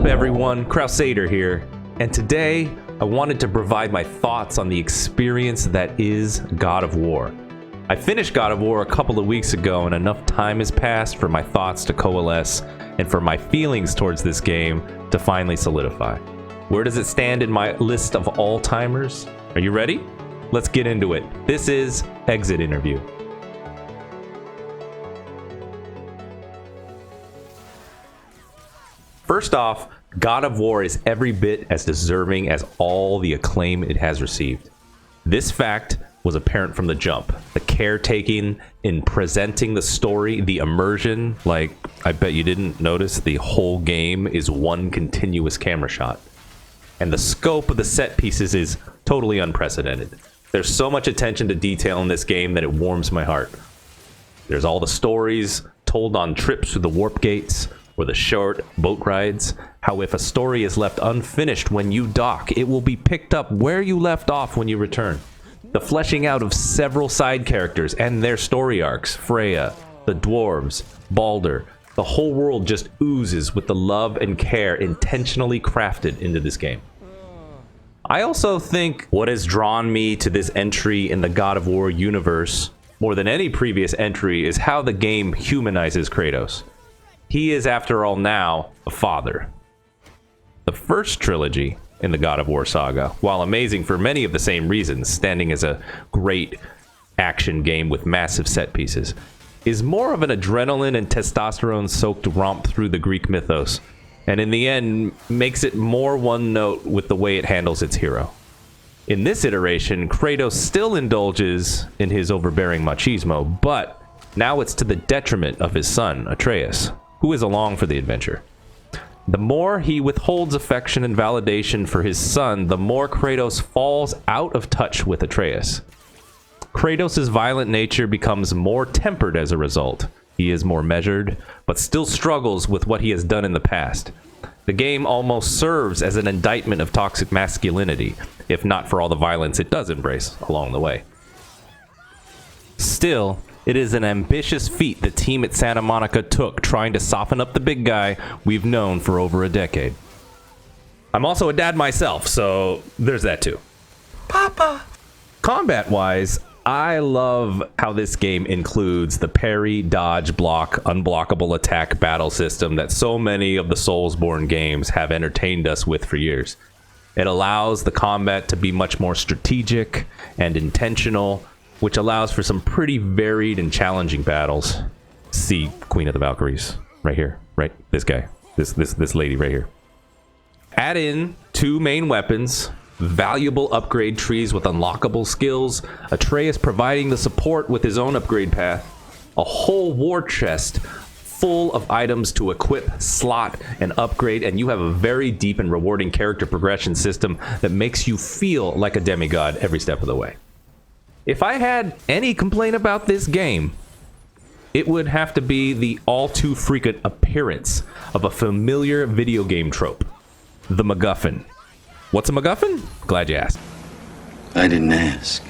up, everyone? Crusader here, and today I wanted to provide my thoughts on the experience that is God of War. I finished God of War a couple of weeks ago, and enough time has passed for my thoughts to coalesce and for my feelings towards this game to finally solidify. Where does it stand in my list of all-timers? Are you ready? Let's get into it. This is Exit Interview. First off, God of War is every bit as deserving as all the acclaim it has received. This fact was apparent from the jump. The caretaking in presenting the story, the immersion, like I bet you didn't notice the whole game is one continuous camera shot. And the scope of the set pieces is totally unprecedented. There's so much attention to detail in this game that it warms my heart. There's all the stories told on trips through the warp gates, or the short boat rides, how if a story is left unfinished when you dock, it will be picked up where you left off when you return. The fleshing out of several side characters and their story arcs, Freya, the dwarves, Baldur, the whole world just oozes with the love and care intentionally crafted into this game. I also think what has drawn me to this entry in the God of War universe more than any previous entry is how the game humanizes Kratos. He is, after all, now a father. The first trilogy in the God of War saga, while amazing for many of the same reasons, standing as a great action game with massive set pieces, is more of an adrenaline and testosterone-soaked romp through the Greek mythos, and in the end makes it more one note with the way it handles its hero. In this iteration, Kratos still indulges in his overbearing machismo, but now it's to the detriment of his son, Atreus, who is along for the adventure. The more he withholds affection and validation for his son, the more Kratos falls out of touch with Atreus. Kratos' violent nature becomes more tempered as a result. He is more measured, but still struggles with what he has done in the past. The game almost serves as an indictment of toxic masculinity, if not for all the violence it does embrace along the way. Still, it is an ambitious feat the team at Santa Monica took trying to soften up the big guy we've known for over a decade. I'm also a dad myself, so there's that too. Papa! Combat-wise, I love how this game includes the parry, dodge, block, unblockable attack battle system that so many of the Soulsborne games have entertained us with for years. It allows the combat to be much more strategic and intentional, which allows for some pretty varied and challenging battles. See Queen of the Valkyries right here, right? This guy, this lady right here. Add in two main weapons, valuable upgrade trees with unlockable skills, Atreus providing the support with his own upgrade path, a whole war chest full of items to equip, slot, and upgrade, and you have a very deep and rewarding character progression system that makes you feel like a demigod every step of the way. If I had any complaint about this game, it would have to be the all too frequent appearance of a familiar video game trope, the MacGuffin. What's a MacGuffin? Glad you asked. I didn't ask.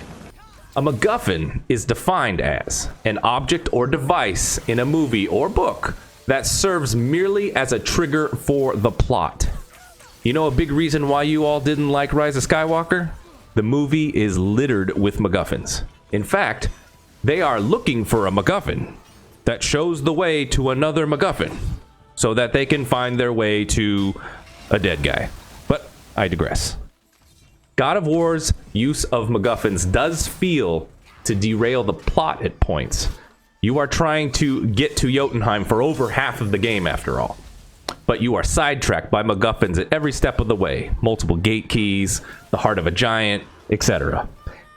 A MacGuffin is defined as an object or device in a movie or book that serves merely as a trigger for the plot. You know a big reason why you all didn't like Rise of Skywalker? The movie is littered with MacGuffins. In fact, they are looking for a MacGuffin that shows the way to another MacGuffin so that they can find their way to a dead guy. But I digress. God of War's use of MacGuffins does feel to derail the plot at points. You are trying to get to Jotunheim for over half of the game after all. But you are sidetracked by MacGuffins at every step of the way. Multiple gate keys, the heart of a giant, etc.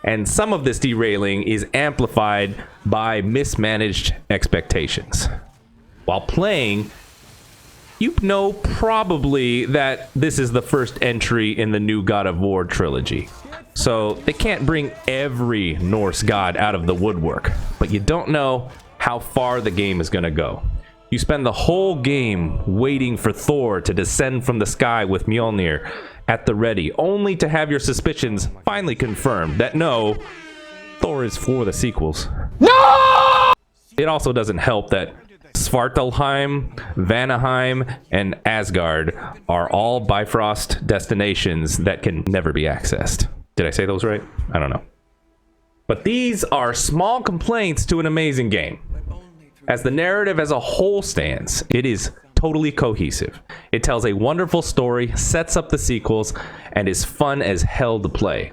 And some of this derailing is amplified by mismanaged expectations. While playing, you know probably that this is the first entry in the new God of War trilogy. So they can't bring every Norse god out of the woodwork, but you don't know how far the game is going to go. You spend the whole game waiting for Thor to descend from the sky with Mjolnir at the ready, only to have your suspicions finally confirmed that no, Thor is for the sequels. No! It also doesn't help that Svartalheim, Vanaheim, and Asgard are all Bifrost destinations that can never be accessed. Did I say those right? I don't know. But these are small complaints to an amazing game. As the narrative as a whole stands, it is totally cohesive. It tells a wonderful story, sets up the sequels, and is fun as hell to play.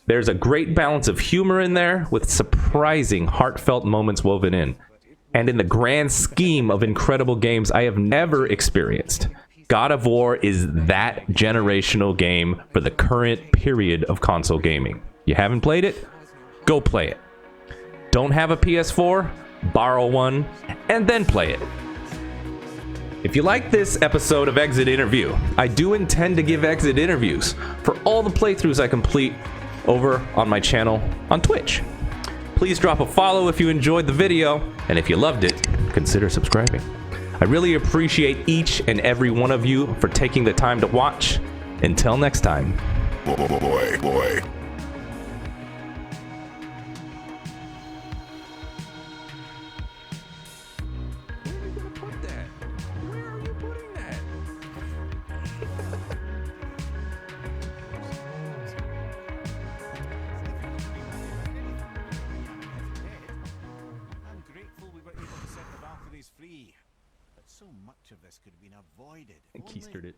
There's a great balance of humor in there, with surprising, heartfelt moments woven in. And in the grand scheme of incredible games I have never experienced, God of War is that generational game for the current period of console gaming. You haven't played it? Go play it. Don't have a PS4? Borrow one, and then play it. If you like this episode of Exit Interview, I do intend to give exit interviews for all the playthroughs I complete over on my channel on Twitch. Please drop a follow if you enjoyed the video, and if you loved it, consider subscribing. I really appreciate each and every one of you for taking the time to watch. Until next time. Boy. I'm grateful we were able to set the Valkyries free. But so much of this could have been avoided. Keistered it.